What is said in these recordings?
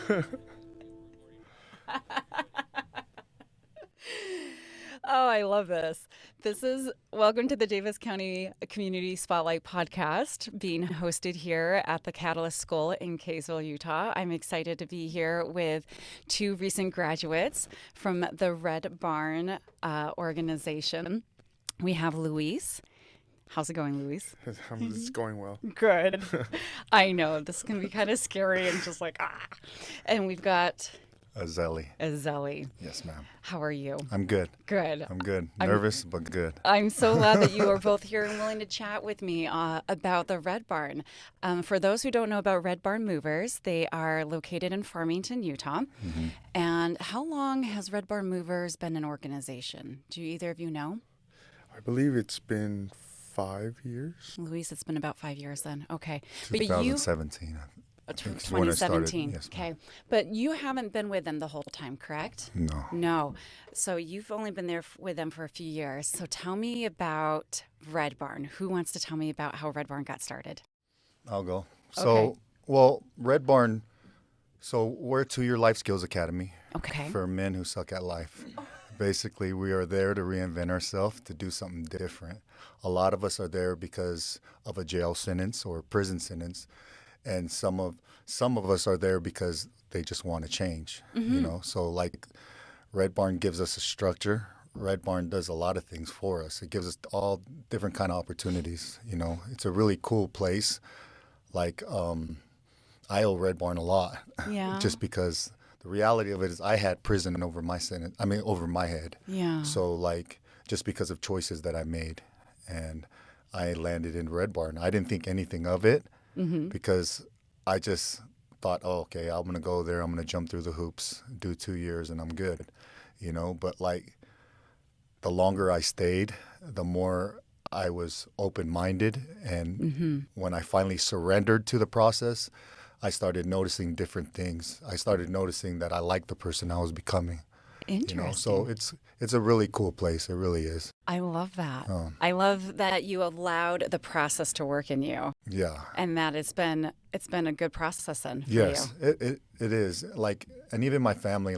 Oh, I love this. Welcome to the Davis County Community Spotlight podcast, being hosted here at the Catalyst School in Kaysville, Utah. I'm excited to be here with two recent graduates from the Red Barn organization. We have Luis. How's it going, Luis? It's going well. Good. I know this can be kind of scary and just like, ah. And we've got Iseli. Yes, ma'am. How are you? I'm good. Good. I'm good. Nervous, but good. I'm so glad that you are both here and willing to chat with me about the Red Barn. For those who don't know about Red Barn Movers, they are located in Farmington, Utah. Mm-hmm. And how long has Red Barn Movers been an organization? Do either of you know? I believe it's been 5 years. Luis, it's been about 5 years then. Okay. 2017. 2017. Yes, okay. But you haven't been with them the whole time, correct? No. So you've only been there with them for a few years. So tell me about Red Barn. Who wants to tell me about how Red Barn got started? I'll go. Okay. Red Barn, we're a 2-year life skills academy for men who suck at life. Basically, we are there to reinvent ourselves, to do something different. A lot of us are there because of a jail sentence or a prison sentence. And some of us are there because they just want to change, So like Red Barn gives us a structure. Red Barn does a lot of things for us. It gives us all different kind of opportunities, It's a really cool place. Like I owe Red Barn a lot, just because the reality of it is I had prison over my head. Yeah. So like just because of choices that I made, and I landed in Red Barn. I didn't think anything of it. Mm-hmm. Because I just thought, I'm going to go there. I'm going to jump through the hoops, do 2 years, and I'm good, But like the longer I stayed, the more I was open-minded. And when I finally surrendered to the process, I started noticing different things. I started noticing that I liked the person I was becoming. Interesting. So it's a really cool place. It really is. I love that. I love that you allowed the process to work in you. Yeah. And that it's been a good process then for yes, you. It is. And even my family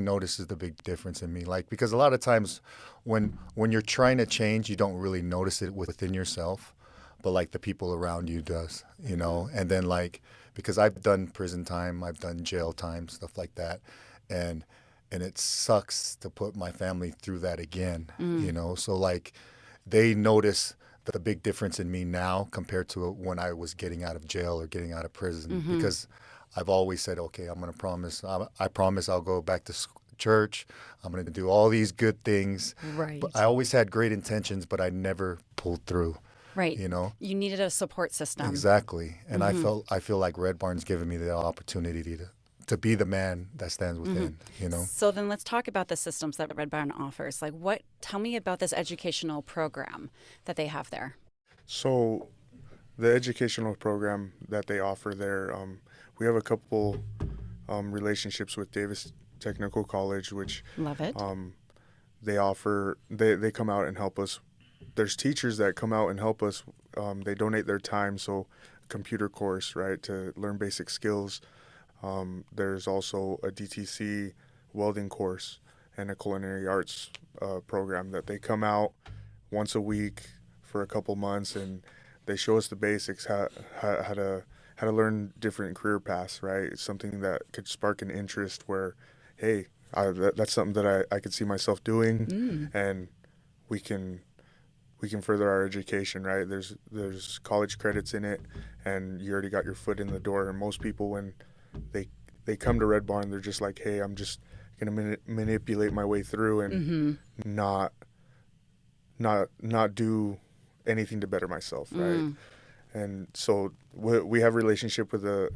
notices the big difference in me. Because a lot of times when you're trying to change, you don't really notice it within yourself, but the people around you does, And then because I've done prison time, I've done jail time, stuff like that. And it sucks to put my family through that again, So they notice the big difference in me now compared to when I was getting out of jail or getting out of prison, because I've always said, I'm going to promise. I promise I'll go back to church. I'm going to do all these good things. Right. But I always had great intentions, but I never pulled through. Right. You needed a support system. Exactly. And I feel like Red Barn's given me the opportunity to be the man that stands within, So then let's talk about the systems that Red Barn offers. Tell me about this educational program that they have there. So the educational program that they offer there, we have a couple relationships with Davis Technical College, which love it. They come out and help us. There's teachers that come out and help us. They donate their time. So computer course, right, to learn basic skills. There's also a DTC welding course and a culinary arts program that they come out once a week for a couple months, and they show us the basics, how to learn different career paths, right? It's something that could spark an interest where, hey, that's something that I could see myself doing, and we can further our education, right? There's college credits in it, and you already got your foot in the door. And most people, when they come to Red Barn, they're just like, hey, I'm just gonna manipulate my way through and not do anything to better myself, right? And so we have a relationship with the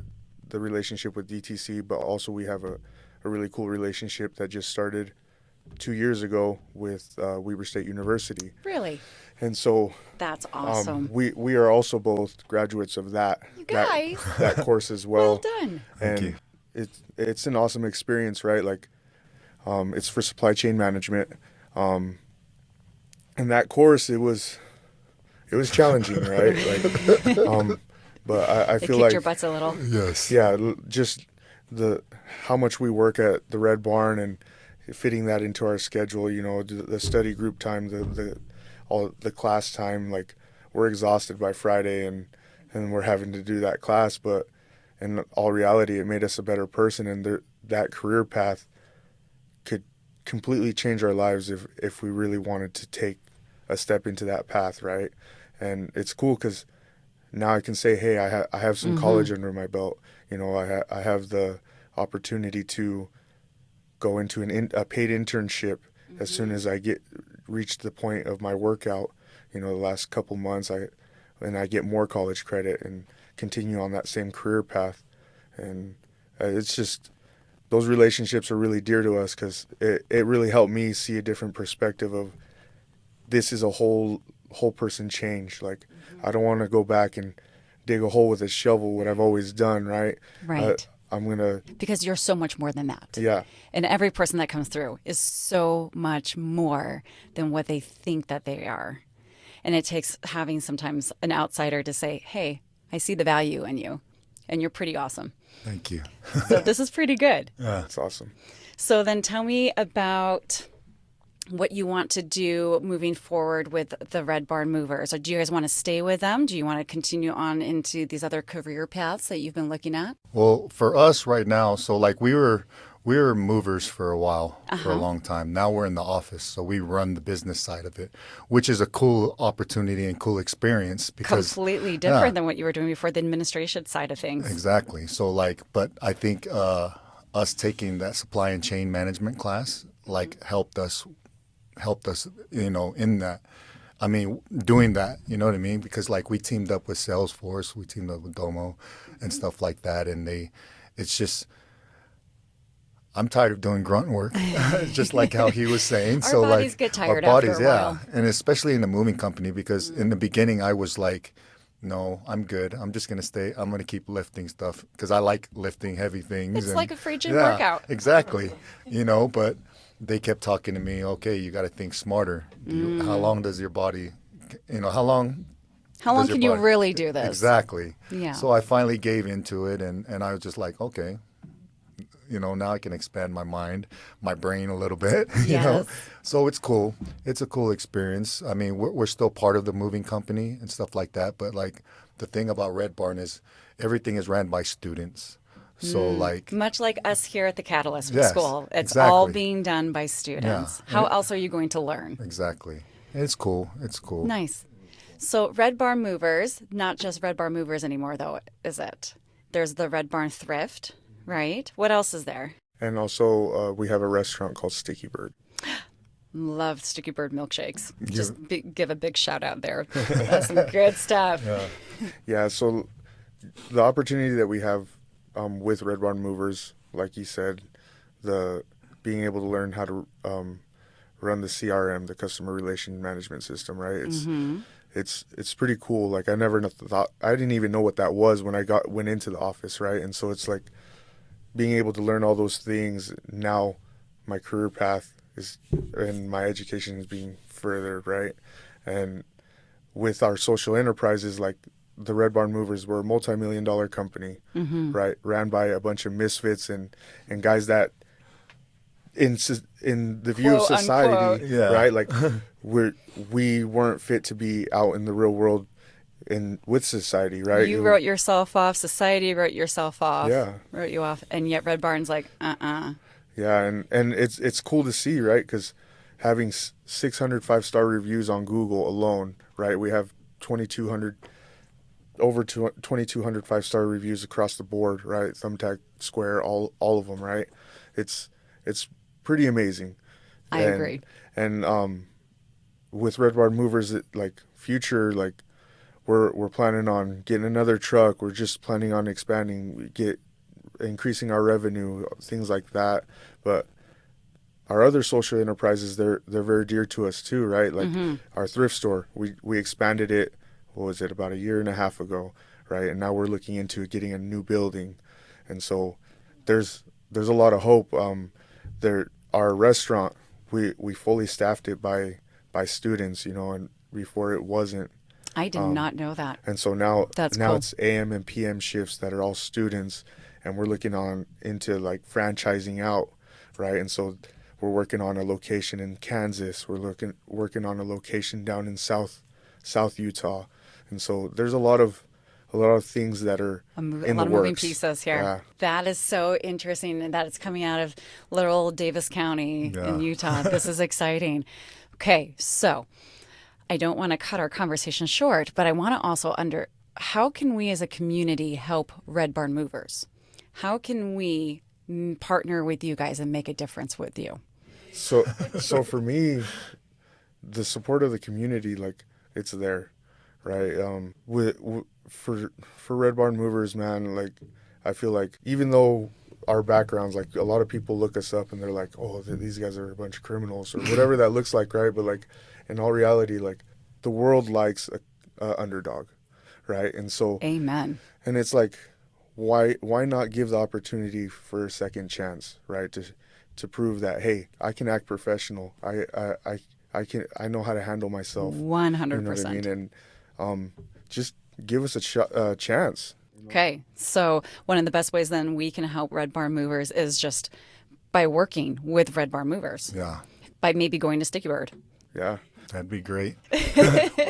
relationship with DTC, but also we have a really cool relationship that just started 2 years ago with Weber State University. Really? And so that's awesome. We are also both graduates of that. You guys. that course as well. Well done. Thank you. It's an awesome experience, right? It's for supply chain management. And that course, it was challenging, right? But I feel kicked like your butts a little. Yes. Yeah, just the how much we work at the Red Barn and fitting that into our schedule, you know, the study group time, the all the class time, like we're exhausted by Friday and we're having to do that class, but in all reality it made us a better person, and that career path could completely change our lives if we really wanted to take a step into that path, right? And it's cool because now I can say, hey, I have some college under my belt. You know, I have the opportunity to go into a paid internship as soon as I reach the point of my workout. You know, the last couple months, I get more college credit and continue on that same career path. And it's just, those relationships are really dear to us because it really helped me see a different perspective of this is a whole person change. Like, I don't want to go back and dig a hole with a shovel, what I've always done, right? Right. I'm going to... Because you're so much more than that. Yeah. And every person that comes through is so much more than what they think that they are. And it takes having sometimes an outsider to say, hey, I see the value in you, and you're pretty awesome. Thank you. So this is pretty good. Yeah. That's awesome. So then tell me about what you want to do moving forward with the Red Barn Movers. Or do you guys want to stay with them? Do you want to continue on into these other career paths that you've been looking at? Well, for us right now, so like we were movers for a while, for a long time. Now we're in the office, so we run the business side of it, which is a cool opportunity and cool experience because completely different than what you were doing before, the administration side of things. Exactly. So like, but I think us taking that supply and chain management class helped us, you know, in that. I mean, doing that, you know what I mean? Because like we teamed up with Salesforce, we teamed up with Domo and stuff like that. And it's just, I'm tired of doing grunt work, just like how he was saying. Our bodies get tired after a while. And especially in the moving company, because in the beginning I was like, no, I'm good. I'm just going to stay. I'm going to keep lifting stuff because I like lifting heavy things. It's like a free gym workout. Exactly. You know, but they kept talking to me, okay, you got to think smarter. How long does your body, you know, how long can you really do this? Exactly. Yeah. So I finally gave into it, and I was just like, okay, you know, now I can expand my mind, my brain a little bit, you know. So it's cool. It's a cool experience. I mean, we're still part of the moving company and stuff like that, but like the thing about Red Barn is everything is ran by students. So like much like us here at the Catalyst School, it's exactly. all being done by students. Yeah. How else are you going to learn? Exactly. It's cool. It's cool. Nice. So Red Barn Movers, not just Red Barn Movers anymore, though, is it? There's the Red Barn Thrift, right? What else is there? And also we have a restaurant called Sticky Bird. Love Sticky Bird milkshakes. Just give a big shout out there. That's some good stuff. Yeah. So the opportunity that we have with Red Barn Movers, like you said, the being able to learn how to run the CRM, the customer relation management system, right? It's pretty cool. Like I never thought, I didn't even know what that was when I went into the office, right? And so it's like being able to learn all those things. Now my career path and my education is being furthered, right? And with our social enterprises, like the Red Barn Movers, were a multi-million-dollar company, right? Ran by a bunch of misfits and guys that in the view Quote, of society, unquote. right? Like we weren't fit to be out in the real world with society, right? You wrote yourself off. Society wrote yourself off. Yeah. Wrote you off. And yet Red Barn's like, Yeah, and it's cool to see, right? Because having 600 5-star reviews on Google alone, right? We have over 2,200 5-star reviews across the board, right? Thumbtack, Square, all of them, right? It's pretty amazing. I agree. And with Red Barn Movers, future, like we're planning on getting another truck. We're just planning on expanding, increasing our revenue, things like that. But our other social enterprises, they're very dear to us too, right? Like our thrift store, we expanded it. What was it, about a year and a half ago, right? And now we're looking into getting a new building, and so there's a lot of hope. Our restaurant, we fully staffed it by students, you know, and before it wasn't. I did not know that. And so now That's cool. It's AM and PM shifts that are all students, and we're looking on into like franchising out, right? And so we're working on a location in Kansas. We're working on a location down in South Utah, and so there's a lot of things that are in the works. A lot of moving pieces here. Yeah. That is so interesting, and that it's coming out of little Davis County in Utah. This is exciting. Okay, so I don't want to cut our conversation short, but I want to also how can we as a community help Red Barn Movers? How can we partner with you guys and make a difference with you? So for me, the support of the community, like, it's there, right? For Red Barn Movers, man, like, I feel like even though our backgrounds, like, a lot of people look us up and they're like, oh, these guys are a bunch of criminals or whatever that looks like, right? But like, in all reality, like, the world likes a underdog, right? And so, amen. And it's like, why not give the opportunity for a second chance, right? To prove that, hey, I can act professional. I know how to handle myself. 100%. You know what I mean? And just give us a chance. Okay, so one of the best ways then we can help Red Barn Movers is just by working with Red Barn Movers. Yeah. By maybe going to Sticky Bird. Yeah. That'd be great.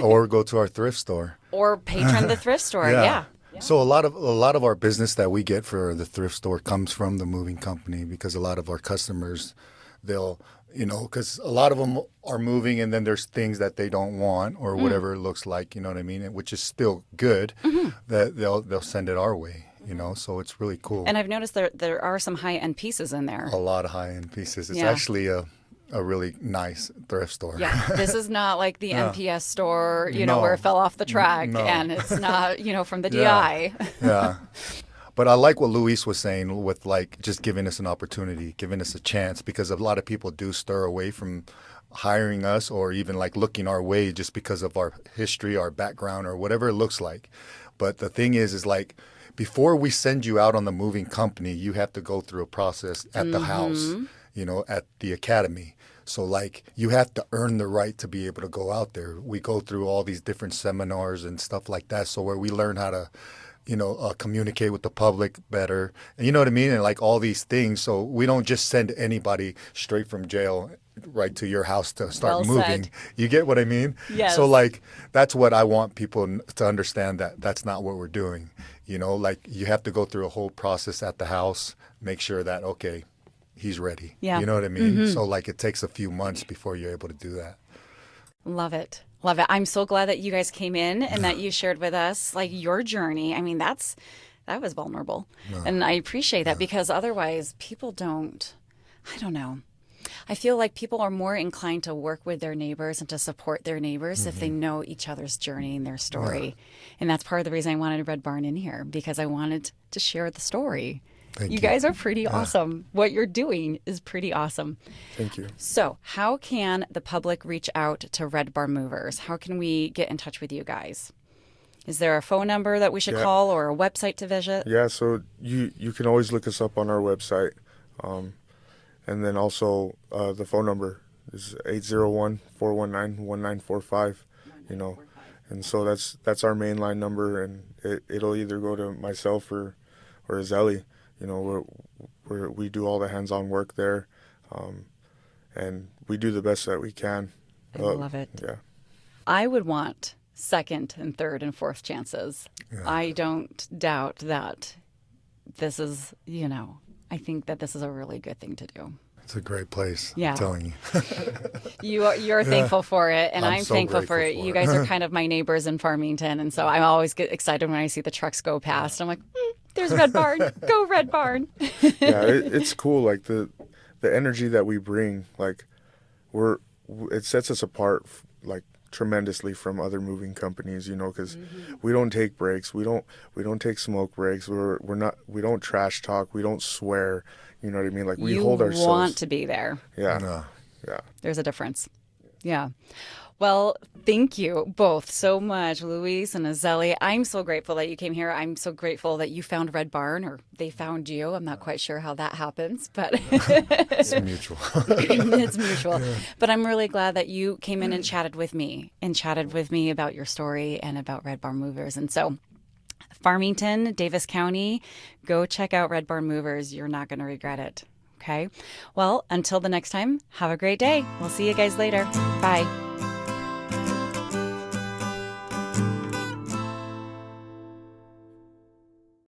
Or go to our thrift store. Or patron the thrift store. Yeah. So a lot of our business that we get for the thrift store comes from the moving company, because a lot of our customers, they'll, because a lot of them are moving and then there's things that they don't want or whatever it looks like, you know what I mean, which is still good, that they'll send it our way, so it's really cool. And I've noticed there are some high-end pieces in there. A lot of high-end pieces. It's actually a really nice thrift store. Yeah, this is not like the MPS store, where it fell off the track, and it's not, from the DI. Yeah. But I like what Luis was saying with, like, just giving us an opportunity, giving us a chance, because a lot of people do stir away from hiring us or even, like, looking our way just because of our history, our background, or whatever it looks like. But the thing is like, before we send you out on the moving company, you have to go through a process at the house, at the academy. So, like, you have to earn the right to be able to go out there. We go through all these different seminars and stuff like that, so where we learn how to communicate with the public better. And you know what I mean? And like all these things. So we don't just send anybody straight from jail right to your house to start moving. Said. You get what I mean? Yes. So like, that's what I want people to understand, that that's not what we're doing. Like, you have to go through a whole process at the house, make sure that, okay, he's ready. Yeah. You know what I mean? So like, it takes a few months before you're able to do that. Love it. Love it. I'm so glad that you guys came in and that you shared with us, like, your journey. I mean, that was vulnerable. And I appreciate that, because otherwise people I don't know. I feel like people are more inclined to work with their neighbors and to support their neighbors if they know each other's journey and their story. Yeah. And that's part of the reason I wanted Red Barn in here, because I wanted to share the story. Thank you. You guys are pretty awesome. What you're doing is pretty awesome. Thank you. So how can the public reach out to Red Barn Movers? How can we get in touch with you guys? Is there a phone number that we should call or a website to visit? Yeah, so you can always look us up on our website. And then also the phone number is 801-419-1945, And so that's our main line number, and it'll either go to myself or Iseli. We do all the hands-on work there, and we do the best that we can. I love it. Yeah. I would want second and third and fourth chances. Yeah. I don't doubt that this is, I think that this is a really good thing to do. It's a great place. Yeah. I'm telling you. You're thankful for it, and I'm so thankful for it. You guys are kind of my neighbors in Farmington, and so I always get excited when I see the trucks go past. I'm like, there's Red Barn. Go Red Barn. Yeah, it's cool. Like the energy that we bring, like it sets us apart, like, tremendously from other moving companies, because we don't take breaks. We don't take smoke breaks. We don't trash talk. We don't swear. You know what I mean? Like, we hold ourselves. You want to be there. Yeah. Yeah. There's a difference. Yeah. Well, thank you both so much, Luis and Iseli. I'm so grateful that you came here. I'm so grateful that you found Red Barn, or they found you. I'm not quite sure how that happens, but it's mutual. It's mutual. Yeah. But I'm really glad that you came in and chatted with me about your story and about Red Barn Movers. And so Farmington, Davis County, go check out Red Barn Movers. You're not going to regret it. Okay. Well, until the next time, have a great day. We'll see you guys later. Bye.